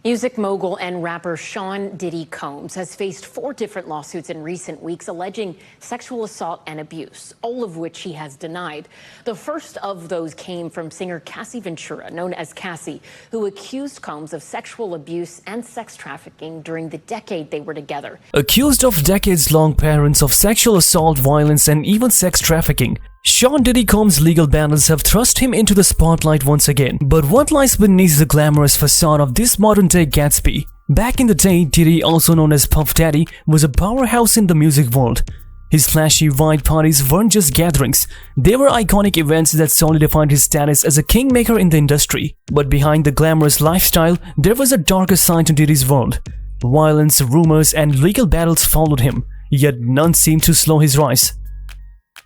Music mogul and rapper Sean Diddy Combs has faced 4 different lawsuits in recent weeks alleging sexual assault and abuse, all of which he has denied. The first of those came from singer Cassie Ventura, known as Cassie, who accused Combs of sexual abuse and sex trafficking during the decade they were together. Accused of decades-long patterns of sexual assault, violence, and even sex trafficking, Sean Diddy Combs' legal battles have thrust him into the spotlight once again. But what lies beneath the glamorous facade of this modern-day Gatsby? Back in the day, Diddy, also known as Puff Daddy, was a powerhouse in the music world. His flashy white parties weren't just gatherings, they were iconic events that solidified his status as a kingmaker in the industry. But behind the glamorous lifestyle, there was a darker side to Diddy's world. Violence, rumors, and legal battles followed him, yet none seemed to slow his rise.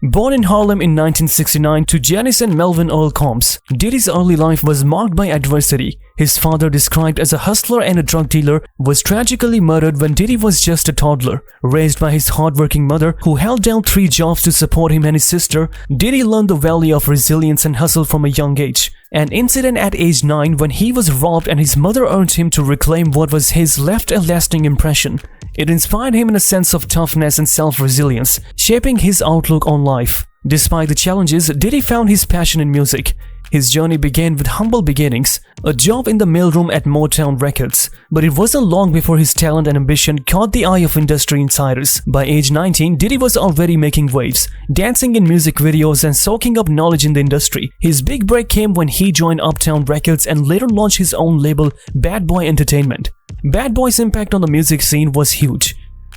Born in Harlem in 1969 to Janice and Melvin Earl Combs, Diddy's early life was marked by adversity. His father, described as a hustler and a drug dealer, was tragically murdered when Diddy was just a toddler. Raised by his hardworking mother, who held down 3 jobs to support him and his sister, Diddy learned the value of resilience and hustle from a young age. An incident at age 9 when he was robbed and his mother urged him to reclaim what was his left a lasting impression. It inspired him in a sense of toughness and self-resilience, shaping his outlook on life. Despite the challenges, Diddy found his passion in music. His journey began with humble beginnings, a job in the mailroom at Motown Records. But it wasn't long before his talent and ambition caught the eye of industry insiders. By age 19, Diddy was already making waves, dancing in music videos and soaking up knowledge in the industry. His big break came when he joined Uptown Records and later launched his own label, Bad Boy Entertainment. Bad Boy's impact on the music scene was huge,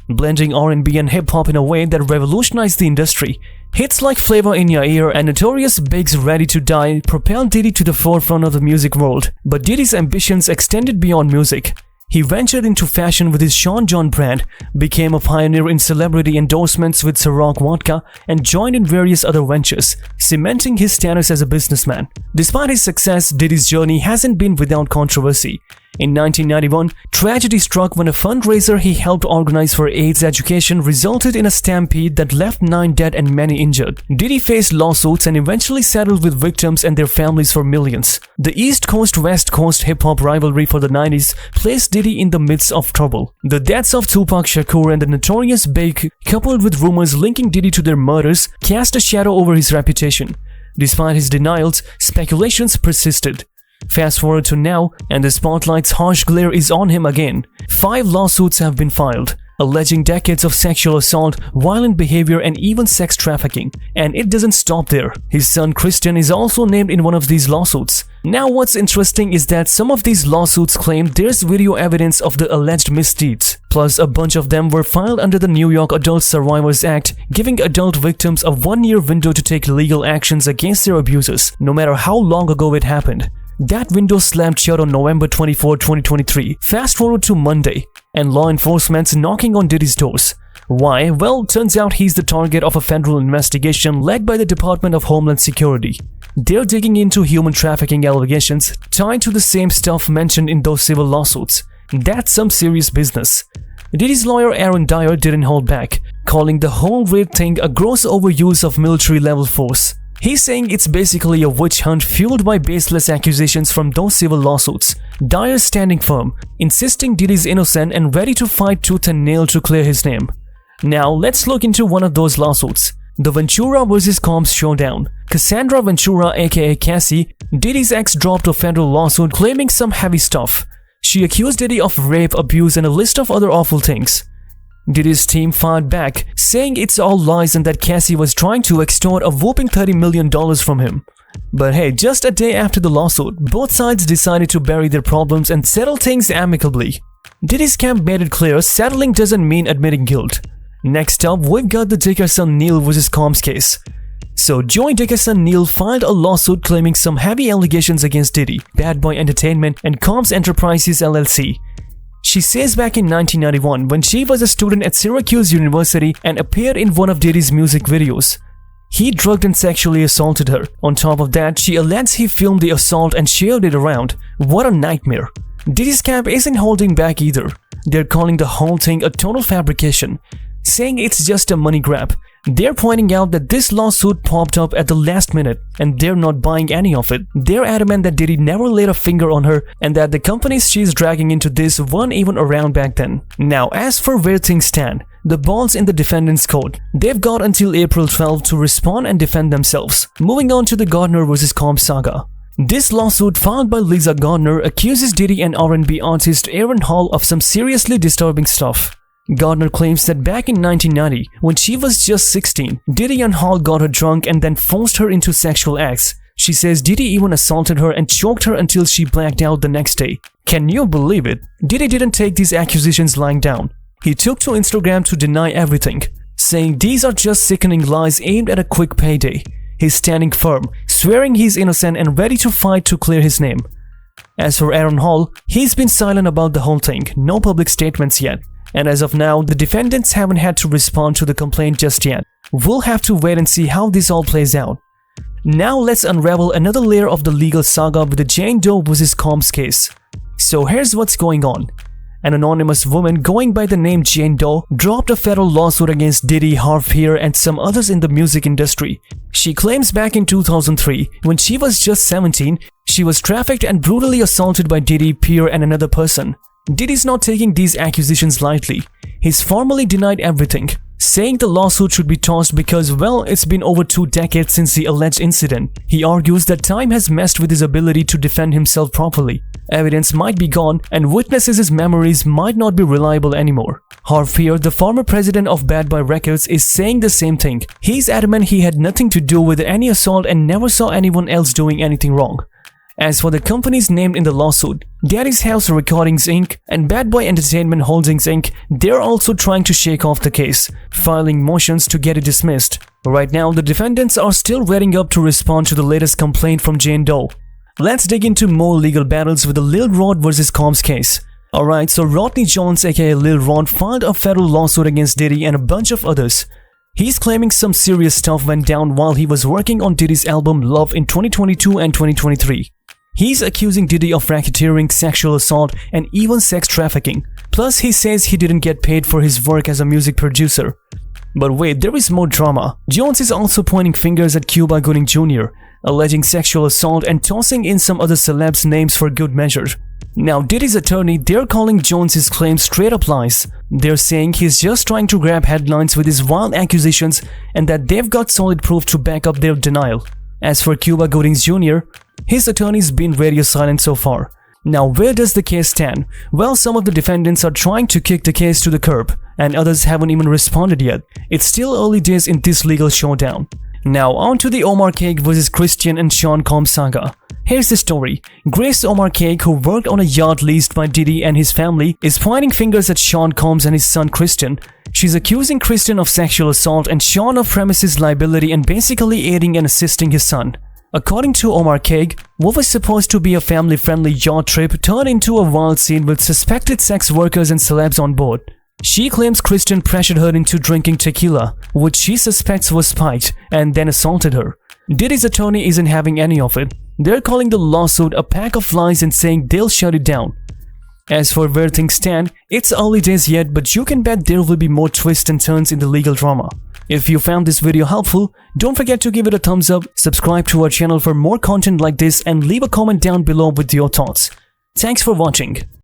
blending R&B and hip-hop in a way that revolutionized the industry. Hits like Flavor in Your Ear and Notorious Big's Ready to Die propelled Diddy to the forefront of the music world. But Diddy's ambitions extended beyond music. He ventured into fashion with his Sean John brand, became a pioneer in celebrity endorsements with Ciroc Vodka, and joined in various other ventures, cementing his status as a businessman. Despite his success, Diddy's journey hasn't been without controversy. In 1991, tragedy struck when a fundraiser he helped organize for AIDS education resulted in a stampede that left 9 dead and many injured. Diddy faced lawsuits and eventually settled with victims and their families for millions. The East Coast-West Coast hip-hop rivalry for the 90s placed Diddy in the midst of trouble. The deaths of Tupac Shakur and the Notorious Big, coupled with rumors linking Diddy to their murders, cast a shadow over his reputation. Despite his denials, speculations persisted. Fast forward to now, and the spotlight's harsh glare is on him again. 5 lawsuits have been filed, alleging decades of sexual assault, violent behavior, and even sex trafficking. And it doesn't stop there. His son Christian is also named in one of these lawsuits. Now what's interesting is that some of these lawsuits claim there's video evidence of the alleged misdeeds. Plus, a bunch of them were filed under the New York Adult Survivors Act, giving adult victims a 1-year window to take legal actions against their abusers, no matter how long ago it happened. That window slammed shut on November 24, 2023. Fast forward to Monday, and law enforcement's knocking on Diddy's doors. Why? Well, turns out he's the target of a federal investigation led by the Department of Homeland Security. They're digging into human trafficking allegations tied to the same stuff mentioned in those civil lawsuits. That's some serious business. Diddy's lawyer Aaron Dyer didn't hold back, calling the whole rape thing a gross overuse of military-level force. He's saying it's basically a witch hunt fueled by baseless accusations from those civil lawsuits. Dyer's standing firm, insisting Diddy's innocent and ready to fight tooth and nail to clear his name. Now let's look into one of those lawsuits. The Ventura vs. Combs showdown. Cassandra Ventura, aka Cassie, Diddy's ex, dropped a federal lawsuit claiming some heavy stuff. She accused Diddy of rape, abuse, and a list of other awful things. Diddy's team fired back, saying it's all lies and that Cassie was trying to extort a whopping $30 million from him. But hey, just a day after the lawsuit, both sides decided to bury their problems and settle things amicably. Diddy's camp made it clear settling doesn't mean admitting guilt. Next up, we've got the Dickerson Neal vs. Combs case. So Joy Dickerson Neal filed a lawsuit claiming some heavy allegations against Diddy, Bad Boy Entertainment, and Combs Enterprises LLC. She says back in 1991 when she was a student at Syracuse University and appeared in one of Diddy's music videos. He drugged and sexually assaulted her. On top of that, she alleges he filmed the assault and shared it around. What a nightmare. Diddy's camp isn't holding back either. They're calling the whole thing a total fabrication. saying it's just a money grab. They're pointing out that this lawsuit popped up at the last minute and they're not buying any of it. They're adamant that Diddy never laid a finger on her and that the companies she's dragging into this weren't even around back then. Now, as for where things stand, the ball's in the defendant's court. They've got until April 12 to respond and defend themselves. Moving on to the Gardner vs. Combs saga. This lawsuit filed by Lisa Gardner accuses Diddy and R&B artist Aaron Hall of some seriously disturbing stuff. Gardner claims that back in 1990, when she was just 16, Diddy and Hall got her drunk and then forced her into sexual acts. She says Diddy even assaulted her and choked her until she blacked out the next day. Can you believe it? Diddy didn't take these accusations lying down. He took to Instagram to deny everything, saying these are just sickening lies aimed at a quick payday. He's standing firm, swearing he's innocent and ready to fight to clear his name. As for Aaron Hall, he's been silent about the whole thing, no public statements yet. And as of now, the defendants haven't had to respond to the complaint just yet. We'll have to wait and see how this all plays out. Now let's unravel another layer of the legal saga with the Jane Doe vs. Combs case. So here's what's going on. An anonymous woman going by the name Jane Doe dropped a federal lawsuit against Diddy, Harv Peer, and some others in the music industry. She claims back in 2003, when she was just 17, she was trafficked and brutally assaulted by Diddy, Peer, and another person. Diddy's not taking these accusations lightly. He's formally denied everything, saying the lawsuit should be tossed because, well, it's been over 2 decades since the alleged incident. He argues that time has messed with his ability to defend himself properly. Evidence might be gone and witnesses' memories might not be reliable anymore. Harv Peer, the former president of Bad Boy Records, is saying the same thing. He's adamant he had nothing to do with any assault and never saw anyone else doing anything wrong. As for the companies named in the lawsuit, Daddy's House Recordings Inc. and Bad Boy Entertainment Holdings Inc., they're also trying to shake off the case, filing motions to get it dismissed. Right now, the defendants are still readying up to respond to the latest complaint from Jane Doe. Let's dig into more legal battles with the Lil Rod vs. Combs case. Alright, so Rodney Jones aka Lil Rod filed a federal lawsuit against Diddy and a bunch of others. He's claiming some serious stuff went down while he was working on Diddy's album Love in 2022 and 2023. He's accusing Diddy of racketeering, sexual assault, and even sex trafficking. Plus, he says he didn't get paid for his work as a music producer. But wait, there is more drama. Jones is also pointing fingers at Cuba Gooding Jr., alleging sexual assault and tossing in some other celebs' names for good measure. Now, Diddy's attorney, they're calling Jones's claims straight up lies. They're saying he's just trying to grab headlines with his wild accusations and that they've got solid proof to back up their denial. As for Cuba Gooding Jr., his attorney's been radio silent so far. Now, where does the case stand? Well, some of the defendants are trying to kick the case to the curb, and others haven't even responded yet. It's still early days in this legal showdown. Now, on to the Omar Cake vs. Christian and Sean Combs saga. Here's the story. Grace Omar Cake, who worked on a yacht leased by Diddy and his family, is pointing fingers at Sean Combs and his son Christian. She's accusing Christian of sexual assault and Sean of premises liability and basically aiding and assisting his son. According to Omar Cake, what was supposed to be a family-friendly yacht trip turned into a wild scene with suspected sex workers and celebs on board. She claims Christian pressured her into drinking tequila, which she suspects was spiked, and then assaulted her. Diddy's attorney isn't having any of it. They're calling the lawsuit a pack of lies and saying they'll shut it down. As for where things stand, it's early days yet, but you can bet there will be more twists and turns in the legal drama. If you found this video helpful, don't forget to give it a thumbs up, subscribe to our channel for more content like this, and leave a comment down below with your thoughts. Thanks for watching.